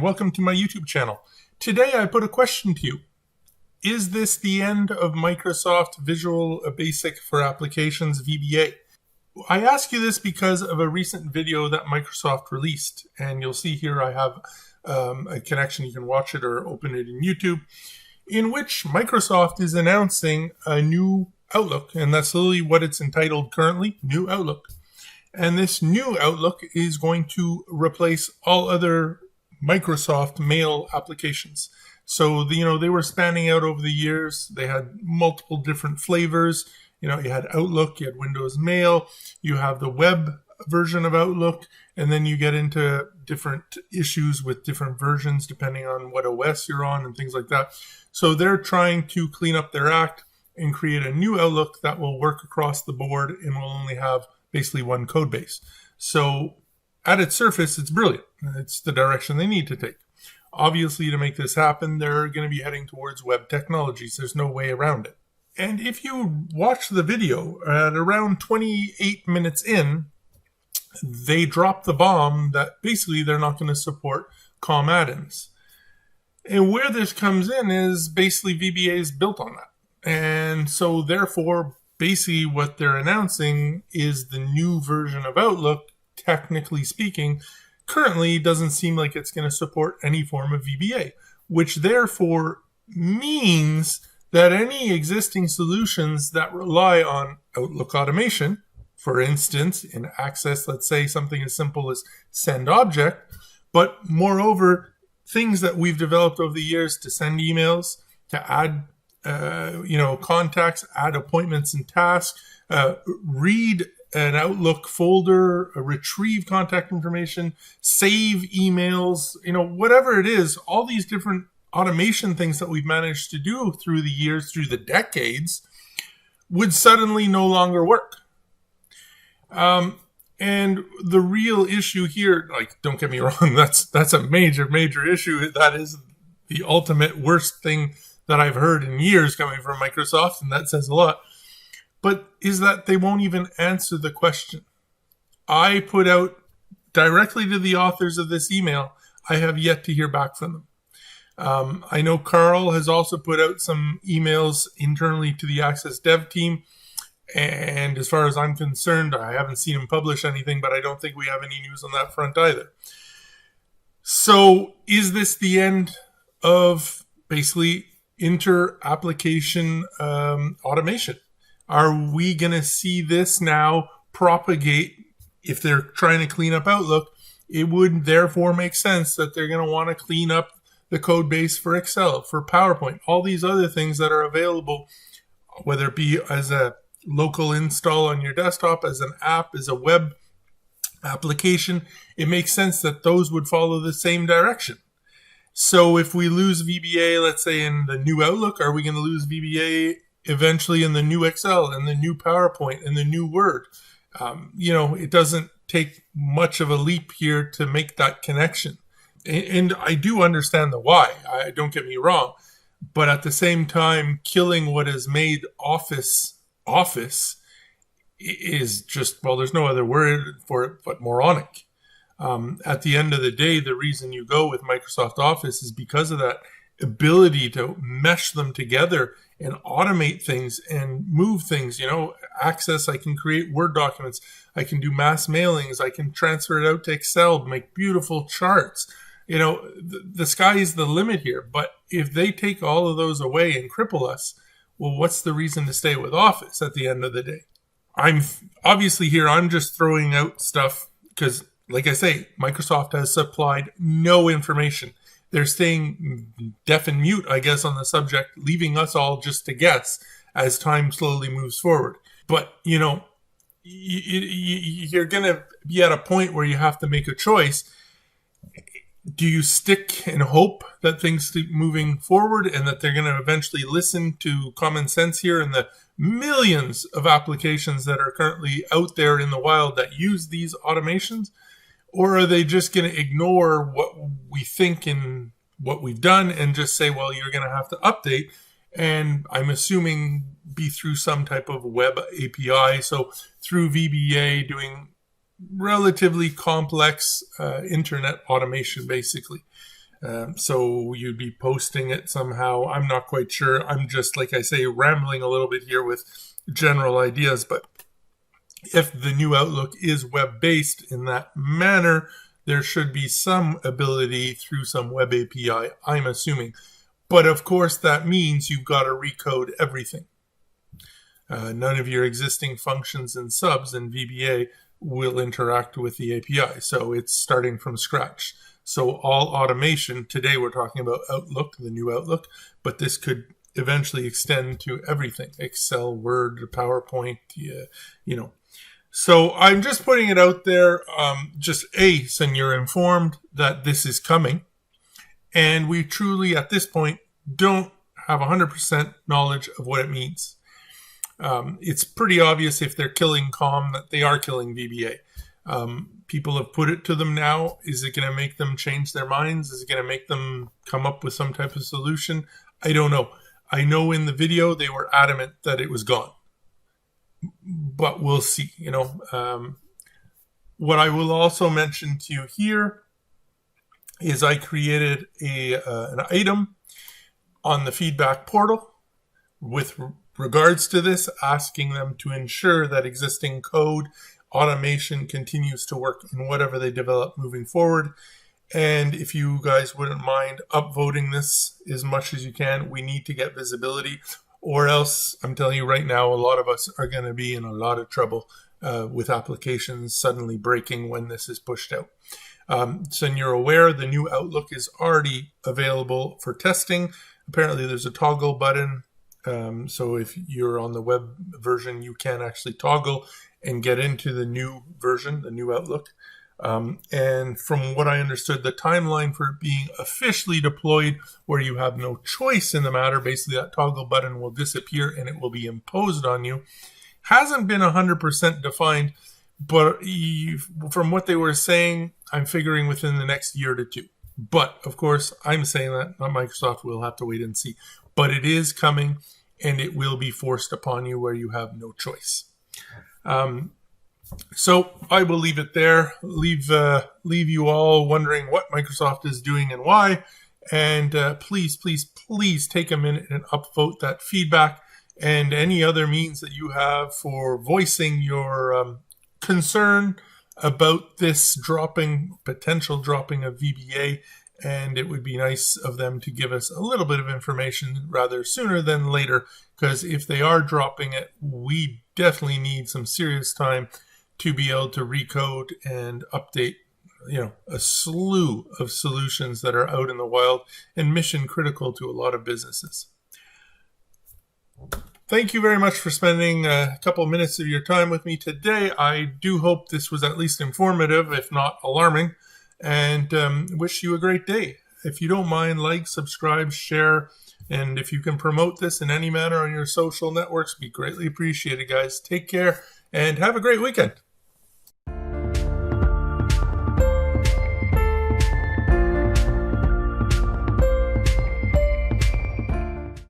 and welcome to my YouTube channel. Today I put a question to you. Is this the end of Microsoft Visual Basic for Applications VBA? I ask you this because of a recent video that Microsoft released, and you'll see here I have a connection. You can watch it or open it in YouTube, in which Microsoft is announcing a new Outlook, and that's literally what it's entitled currently, New Outlook. And this new Outlook is going to replace all other Microsoft mail applications. So, they were spanning out over the years. They had multiple different flavors. You had Outlook, you had Windows Mail, you have the web version of Outlook, and then you get into different issues with different versions depending on what OS you're on and things like that. So they're trying to clean up their act and create a new Outlook that will work across the board and will only have basically one code base. So at its surface, it's brilliant. It's the direction they need to take. Obviously, to make this happen, they're going to be heading towards web technologies. There's no way around it. And if you watch the video, at around 28 minutes in, they drop the bomb that basically they're not going to support COM add-ins. And where this comes in is basically VBA is built on that. And so therefore, basically what they're announcing is the new version of Outlook, technically speaking, currently doesn't seem like it's going to support any form of VBA, which therefore means that any existing solutions that rely on Outlook automation, for instance, in Access, let's say something as simple as send object, but moreover, things that we've developed over the years to send emails, to add contacts, add appointments and tasks, read an Outlook folder, retrieve contact information, save emails, whatever it is, all these different automation things that we've managed to do through the years, through the decades, would suddenly no longer work. And the real issue here, don't get me wrong, that's a major, major issue. That is the ultimate worst thing that I've heard in years coming from Microsoft, and that says a lot, but is that they won't even answer the question. I put out directly to the authors of this email, I have yet to hear back from them. I know Carl has also put out some emails internally to the Access dev team, and as far as I'm concerned, I haven't seen him publish anything, but I don't think we have any news on that front either. So is this the end of basically inter-application automation? Are we going to see this now propagate? If they're trying to clean up Outlook, it would therefore make sense that they're going to want to clean up the code base for Excel, for PowerPoint, all these other things that are available, whether it be as a local install on your desktop, as an app, as a web application. It makes sense that those would follow the same direction. So if we lose VBA, let's say in the new Outlook, are we going to lose VBA eventually in the new Excel and the new PowerPoint and the new Word? It doesn't take much of a leap here to make that connection. And I do understand the why. Don't get me wrong. But at the same time, killing what has made Office is just, there's no other word for it but moronic. At the end of the day, the reason you go with Microsoft Office is because of that ability to mesh them together and automate things and move things. Access, I can create Word documents. I can do mass mailings. I can transfer it out to Excel, make beautiful charts. The sky is the limit here. But if they take all of those away and cripple us, well, what's the reason to stay with Office at the end of the day? I'm obviously here, I'm just throwing out stuff because, like I say, Microsoft has supplied no information. They're staying deaf and mute, I guess, on the subject, leaving us all just to guess as time slowly moves forward. But, you're going to be at a point where you have to make a choice. Do you stick and hope that things keep moving forward and that they're going to eventually listen to common sense here and the millions of applications that are currently out there in the wild that use these automations? Or are they just going to ignore what we think and what we've done and just say, well, you're going to have to update? And I'm assuming be through some type of web API. So through VBA doing relatively complex internet automation, basically. So you'd be posting it somehow. I'm not quite sure. I'm just, like I say, rambling a little bit here with general ideas. But if the new Outlook is web-based in that manner, there should be some ability through some web API, I'm assuming. But of course, that means you've got to recode everything. None of your existing functions and subs in VBA will interact with the API. So it's starting from scratch. So all automation, today we're talking about Outlook, the new Outlook, but this could eventually extend to everything, Excel, Word, PowerPoint, So I'm just putting it out there, so you're informed that this is coming. And we truly, at this point, don't have 100% knowledge of what it means. It's pretty obvious if they're killing COM that they are killing VBA. People have put it to them now. Is it going to make them change their minds? Is it going to make them come up with some type of solution? I don't know. I know in the video they were adamant that it was gone. But we'll see. What I will also mention to you here is I created an item on the feedback portal with regards to this, asking them to ensure that existing code automation continues to work in whatever they develop moving forward. And if you guys wouldn't mind upvoting this as much as you can, we need to get visibility, or else I'm telling you right now, a lot of us are going to be in a lot of trouble with applications suddenly breaking when this is pushed out. So you're aware, the new Outlook is already available for testing. Apparently there's a toggle button. So if you're on the web version, you can actually toggle and get into the new version, the new Outlook. And from what I understood, the timeline for it being officially deployed, where you have no choice in the matter, basically that toggle button will disappear and it will be imposed on you, hasn't been 100% defined. But from what they were saying, I'm figuring within the next year to two. But, of course, I'm saying that, not Microsoft. We'll have to wait and see. But it is coming, and it will be forced upon you where you have no choice. So I will leave it there. Leave you all wondering what Microsoft is doing and why. And please, please, please take a minute and upvote that feedback and any other means that you have for voicing your concern about this potential dropping of VBA. And it would be nice of them to give us a little bit of information rather sooner than later, because if they are dropping it, we definitely need some serious time to be able to recode and update, a slew of solutions that are out in the wild and mission critical to a lot of businesses. Thank you very much for spending a couple of minutes of your time with me today. I do hope this was at least informative, if not alarming, and wish you a great day. If you don't mind, like, subscribe, share, and if you can promote this in any manner on your social networks, be greatly appreciated, guys. Take care and have a great weekend.